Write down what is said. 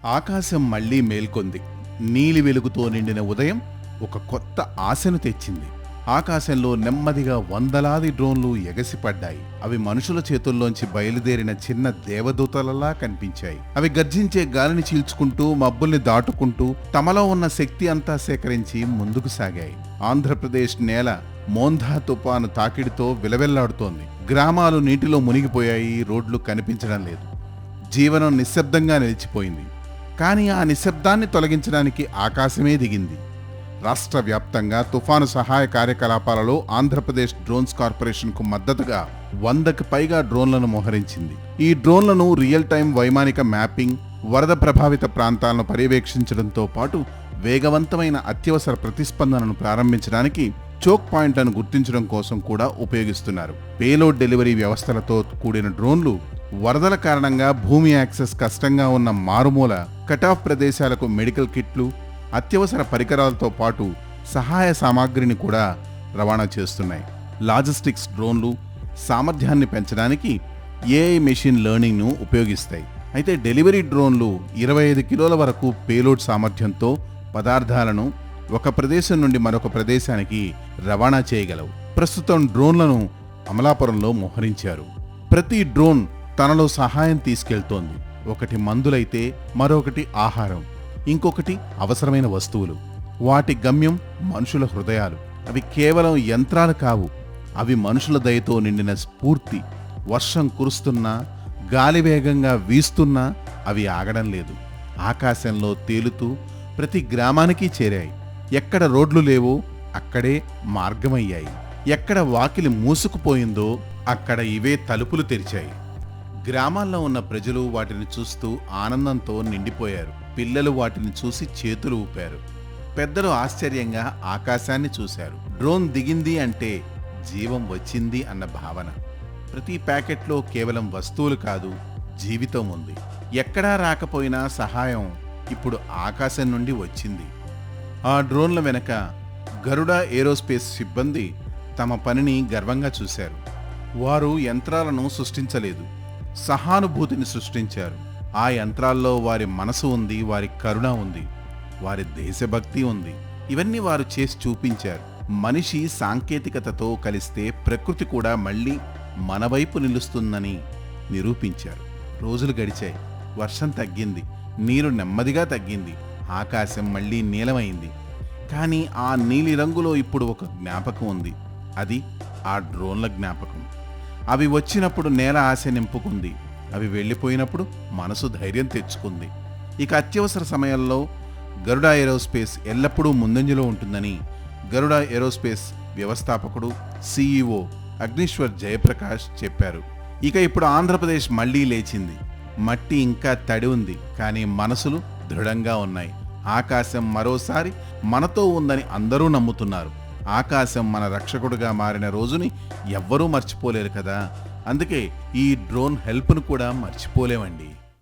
ఆకాశం మళ్లీ మేల్కొంది. నీలి వెలుగుతో నిండిన ఉదయం ఒక కొత్త ఆశను తెచ్చింది. ఆకాశంలో నెమ్మదిగా వందలాది డ్రోన్లు ఎగసిపడ్డాయి. అవి మనుషుల చేతుల్లోంచి బయలుదేరిన చిన్న దేవదూతలలా కనిపించాయి. అవి గర్జించే గాలిని చీల్చుకుంటూ, మబ్బుల్ని దాటుకుంటూ తమలో ఉన్న శక్తి అంతా సేకరించి ముందుకు సాగాయి. ఆంధ్రప్రదేశ్ నేల మోంధా తుపాను తాకిడితో విలవెల్లాడుతోంది. గ్రామాలు నీటిలో మునిగిపోయాయి. రోడ్లు కనిపించడం లేదు. జీవనం నిశ్శబ్దంగా నిలిచిపోయింది. కానీ ఆ నిశ్శబ్దాన్ని తొలగించడానికి ఆకాశమే దిగింది. రాష్ట్ర వ్యాప్తంగా తుఫాను సహాయ కార్యకలాపాలలో ఆంధ్రప్రదేశ్ డ్రోన్స్ కార్పొరేషన్కు మద్దతుగా 100కి పైగా డ్రోన్లను మోహరించింది. ఈ డ్రోన్లను రియల్ టైం వైమానిక మ్యాపింగ్, వరద ప్రభావిత ప్రాంతాలను పర్యవేక్షించడంతో పాటు వేగవంతమైన అత్యవసర ప్రతిస్పందనను ప్రారంభించడానికి చోక్ పాయింట్లను గుర్తించడం కోసం కూడా ఉపయోగిస్తున్నారు. పేలోడ్ డెలివరీ వ్యవస్థలతో కూడిన డ్రోన్లు వరదల కారణంగా భూమి యాక్సెస్ కష్టంగా ఉన్న మారుమూల కటాఫ్ ప్రదేశాలకు మెడికల్ కిట్లు, అత్యవసర పరికరాలతో పాటు సహాయ సామాగ్రిని కూడా రవాణా చేస్తున్నాయి. లాజిస్టిక్స్ డ్రోన్లు సామర్థ్యాన్ని పెంచడానికి ఏఐ మెషిన్ లెర్నింగ్ను ఉపయోగిస్తాయి. అయితే డెలివరీ డ్రోన్లు 25 కిలోల వరకు పేలోడ్ సామర్థ్యంతో పదార్థాలను ఒక ప్రదేశం నుండి మరొక ప్రదేశానికి రవాణా చేయగలవు. ప్రస్తుతం డ్రోన్లను అమలాపురంలో మోహరించారు. ప్రతి డ్రోన్ తనలో సహాయం తీసుకెళ్తోంది. ఒకటి మందులైతే మరొకటి ఆహారం, ఇంకొకటి అవసరమైన వస్తువులు. వాటి గమ్యం మనుషుల హృదయాలు. అవి కేవలం యంత్రాలు కావు, అవి మనుషుల దయతో నిండిన స్ఫూర్తి. వర్షం కురుస్తున్నా, గాలి వేగంగా వీస్తున్నా అవి ఆగడం లేదు. ఆకాశంలో తేలుతూ ప్రతి గ్రామానికి చేరాయి. ఎక్కడ రోడ్లు లేవో అక్కడే మార్గమయ్యాయి. ఎక్కడ వాకిలి మూసుకుపోయిందో అక్కడ ఇవే తలుపులు తెరిచాయి. గ్రామాల్లో ఉన్న ప్రజలు వాటిని చూస్తూ ఆనందంతో నిండిపోయారు. పిల్లలు వాటిని చూసి చేతులు ఊపారు. పెద్దలు ఆశ్చర్యంగా ఆకాశాన్ని చూశారు. డ్రోన్ దిగింది అంటే జీవం వచ్చింది అన్న భావన. ప్రతి ప్యాకెట్లో కేవలం వస్తువులు కాదు, జీవితం ఉంది. ఎక్కడా రాకపోయినా సహాయం ఇప్పుడు ఆకాశం నుండి వచ్చింది. ఆ డ్రోన్ల వెనక గరుడ ఏరోస్పేస్ సిబ్బంది తమ పనిని గర్వంగా చూశారు. వారు యంత్రాలను సృష్టించలేదు, సహానుభూతిని సృష్టించారు. ఆ యంత్రాల్లో వారి మనసు ఉంది, వారి కరుణ ఉంది, వారి దేశభక్తి ఉంది. ఇవన్నీ వారు చేసి చూపించారు. మనిషి సాంకేతికతతో కలిస్తే ప్రకృతి కూడా మళ్ళీ మన వైపు నిలుస్తుందని నిరూపించారు. రోజులు గడిచాయి. వర్షం తగ్గింది. నీరు నెమ్మదిగా తగ్గింది. ఆకాశం మళ్ళీ నీలమైంది. కానీ ఆ నీలి రంగులో ఇప్పుడు ఒక జ్ఞాపకం ఉంది. అది ఆ డ్రోన్ల జ్ఞాపకం. అవి వచ్చినప్పుడు నేల ఆశ నింపుకుంది. అవి వెళ్ళిపోయినప్పుడు మనసు ధైర్యం తెచ్చుకుంది. ఇక అత్యవసర సమయంలో గరుడ ఏరోస్పేస్ ఎల్లప్పుడూ ముందంజలో ఉంటుందని గరుడ ఏరోస్పేస్ వ్యవస్థాపకుడు CEO అగ్నీశ్వర్ జయప్రకాష్ చెప్పారు. ఇక ఇప్పుడు ఆంధ్రప్రదేశ్ మళ్లీ లేచింది. మట్టి ఇంకా తడి ఉంది, కానీ మనసులు దృఢంగా ఉన్నాయి. ఆకాశం మరోసారి మనతో ఉందని అందరూ నమ్ముతున్నారు. ఆకాశం మన రక్షకుడుగా మారిన రోజుని ఎవ్వరూ మర్చిపోలేరు కదా. అందుకే ఈ డ్రోన్ హెల్ప్ను కూడా మర్చిపోలేమండి.